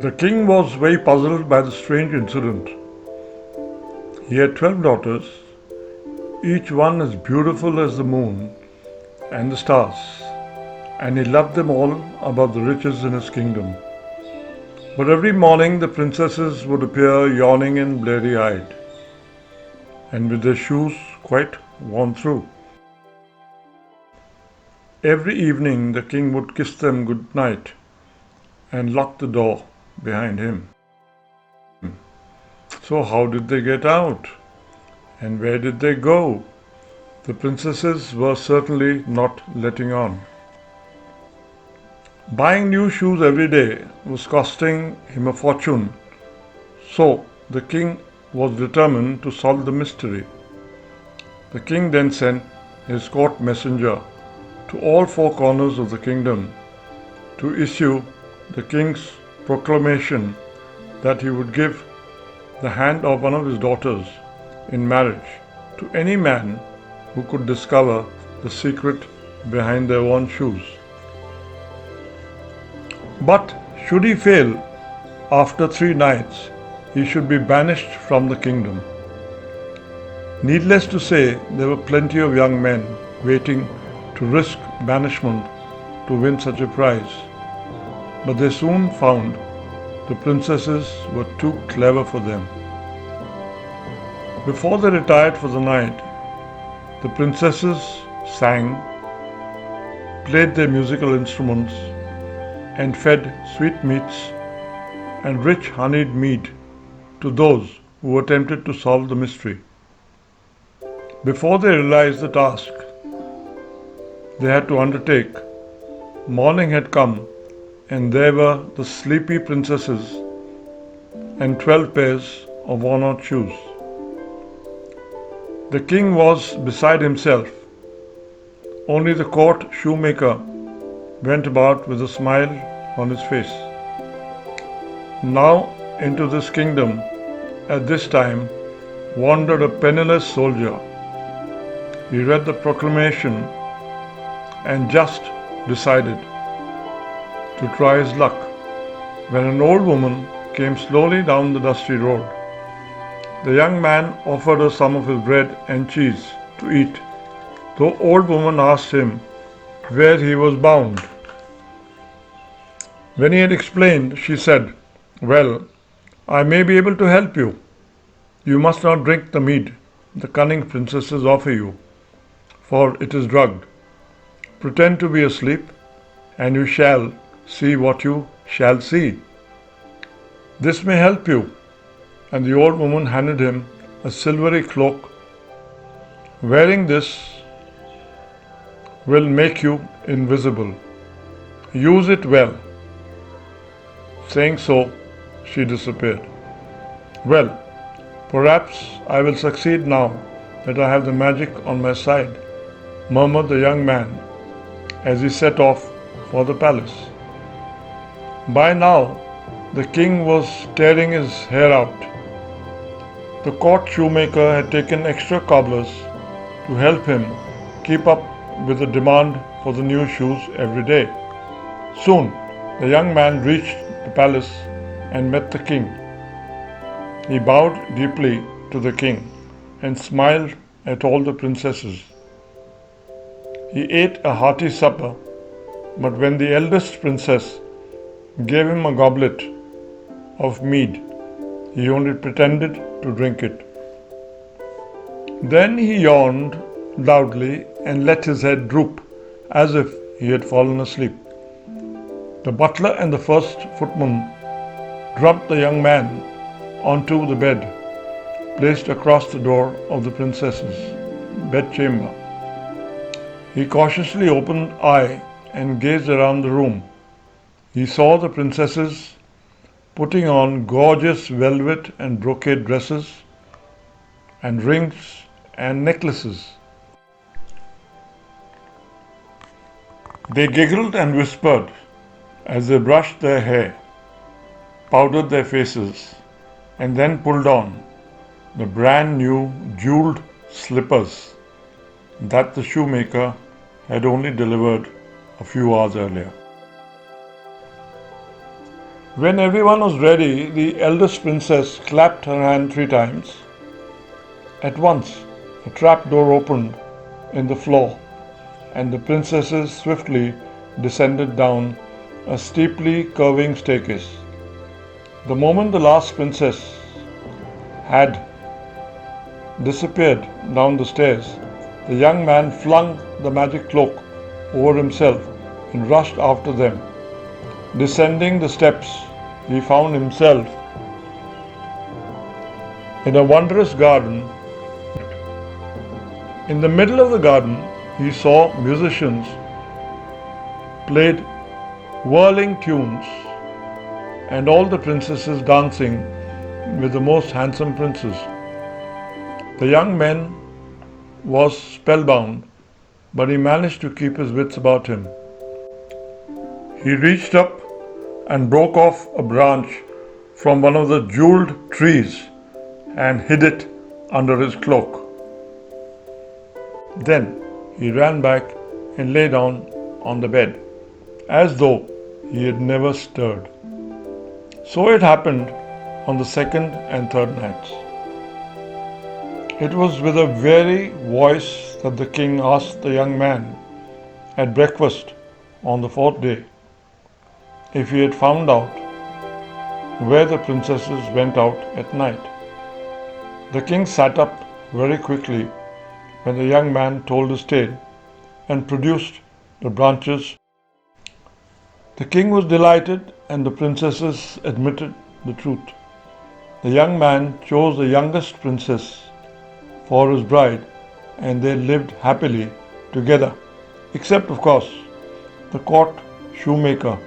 The king was very puzzled by the strange incident. He had 12 daughters, each one as beautiful as the moon and the stars, and he loved them all above the riches in his kingdom. But every morning the princesses would appear yawning and bleary eyed, and with their shoes quite worn through. Every evening the king would kiss them good night and lock the door behind him. So, how did they get out? And where did they go? The princesses were certainly not letting on. Buying new shoes every day was costing him a fortune, so the king was determined to solve the mystery. The king then sent his court messenger to all four corners of the kingdom to issue the king's proclamation that he would give the hand of one of his daughters in marriage to any man who could discover the secret behind their worn shoes. But should he fail, after 3 nights, he should be banished from the kingdom. Needless to say, there were plenty of young men waiting to risk banishment to win such a prize. But they soon found the princesses were too clever for them. Before they retired for the night, the princesses sang, played their musical instruments, and fed sweetmeats and rich honeyed mead to those who were tempted to solve the mystery. Before they realized the task they had to undertake, morning had come, and there were the sleepy princesses and 12 pairs of worn-out shoes. The king was beside himself. Only the court shoemaker went about with a smile on his face. Now into this kingdom at this time wandered a penniless soldier. He read the proclamation and just decided to try his luck when an old woman came slowly down the dusty road. The young man offered her some of his bread and cheese to eat. The old woman asked him where he was bound. When he had explained, she said, "Well, I may be able to help you. You must not drink the mead the cunning princesses offer you, for it is drugged. Pretend to be asleep, and you shall see what you shall see. This may help you." And the old woman handed him a silvery cloak. "Wearing this will make you invisible. Use it well." Saying so, she disappeared. "Well, perhaps I will succeed now that I have the magic on my side," murmured the young man as he set off for the palace. By now, the king was tearing his hair out. The court shoemaker had taken extra cobblers to help him keep up with the demand for the new shoes every day. Soon, the young man reached the palace and met the king. He bowed deeply to the king and smiled at all the princesses. He ate a hearty supper, but when the eldest princess gave him a goblet of mead, he only pretended to drink it. Then he yawned loudly and let his head droop as if he had fallen asleep. The butler and the first footman dropped the young man onto the bed placed across the door of the princess's bedchamber. He cautiously opened an eye and gazed around the room. He saw the princesses putting on gorgeous velvet and brocade dresses and rings and necklaces. They giggled and whispered as they brushed their hair, powdered their faces, and then pulled on the brand new jeweled slippers that the shoemaker had only delivered a few hours earlier. When everyone was ready, the eldest princess clapped her hand 3 times. At once, a trap door opened in the floor, and the princesses swiftly descended down a steeply curving staircase. The moment the last princess had disappeared down the stairs, the young man flung the magic cloak over himself and rushed after them. Descending the steps, he found himself in a wondrous garden. In the middle of the garden, he saw musicians played whirling tunes and all the princesses dancing with the most handsome princes. The young man was spellbound, but he managed to keep his wits about him. He reached up and broke off a branch from one of the jeweled trees and hid it under his cloak. Then he ran back and lay down on the bed, as though he had never stirred. So it happened on the second and third nights. It was with a weary voice that the king asked the young man at breakfast on the fourth day if he had found out where the princesses went out at night. The king sat up very quickly when the young man told his tale and produced the branches. The king was delighted and the princesses admitted the truth. The young man chose the youngest princess for his bride and they lived happily together, except of course the court shoemaker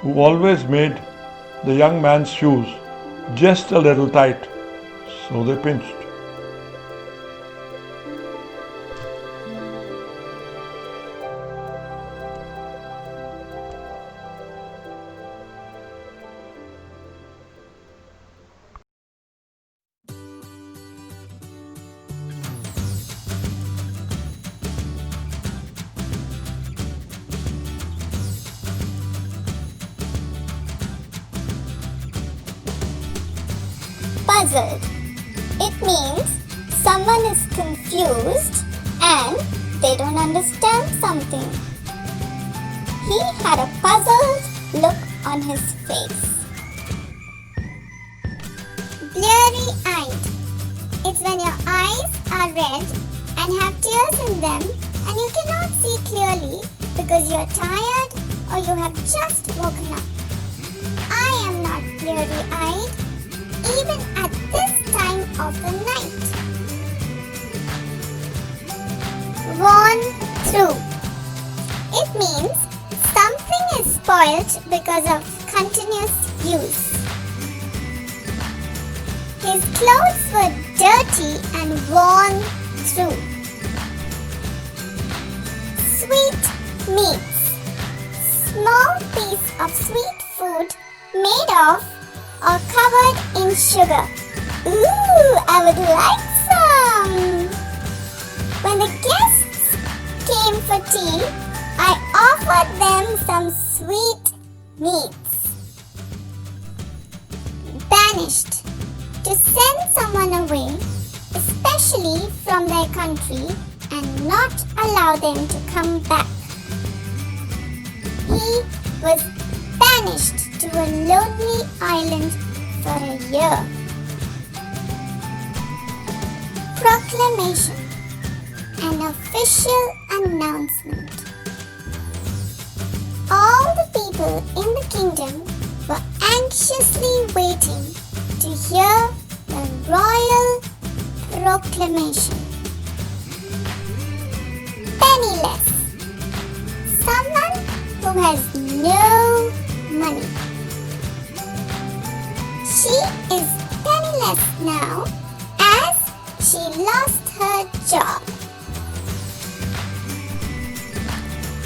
who always made the young man's shoes just a little tight, so they pinched. Puzzled. It means someone is confused and they don't understand something. He had a puzzled look on his face. Bleary-eyed. It's when your eyes are red and have tears in them and you cannot see clearly because you are tired or you have just woken up. I am not bleary-eyed even at this time of the night. Worn through. It means something is spoilt because of continuous use. His clothes were dirty and worn through. Sweet meats. Small piece of sweet food made of or covered in sugar. Ooh, I would like some! When the guests came for tea, I offered them some sweet meats. Banished. To send someone away, especially from their country, and not allow them to come back. He was banished to a lonely island for a year. Proclamation. An official announcement. All the people in the kingdom were anxiously waiting to hear the royal proclamation. Penniless. Someone who has no money. She is penniless now as she lost her job.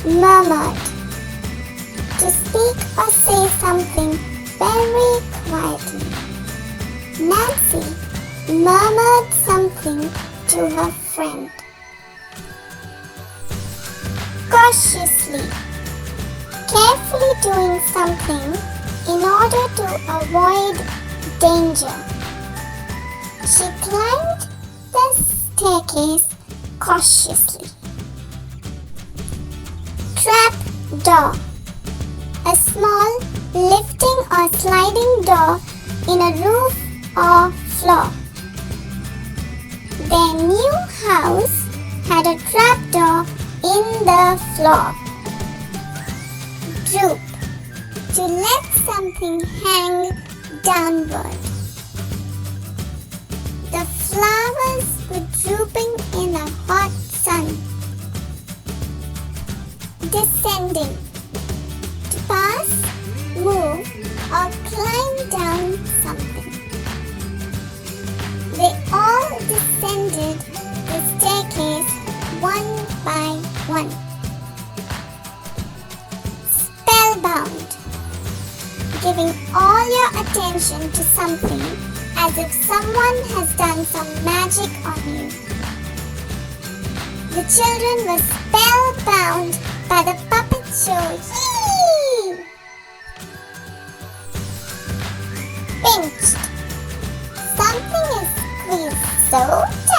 Murmured. To speak or say something very quietly. Nancy murmured something to her friend. Cautiously. Carefully doing something in order to avoid danger. She climbed the staircase cautiously. Trap door. A small lifting or sliding door in a roof or floor. Their new house had a trap door in the floor. Droop. To let something hang downward. The flowers were drooping in the hot sun. Descending. To pass, move, or climb down something. They all descended the staircase one by one. Spellbound. Giving all your attention to something as if someone has done some magic on you. The children were spellbound by the puppet show. Yee! Pinched. Something is squeezed so tight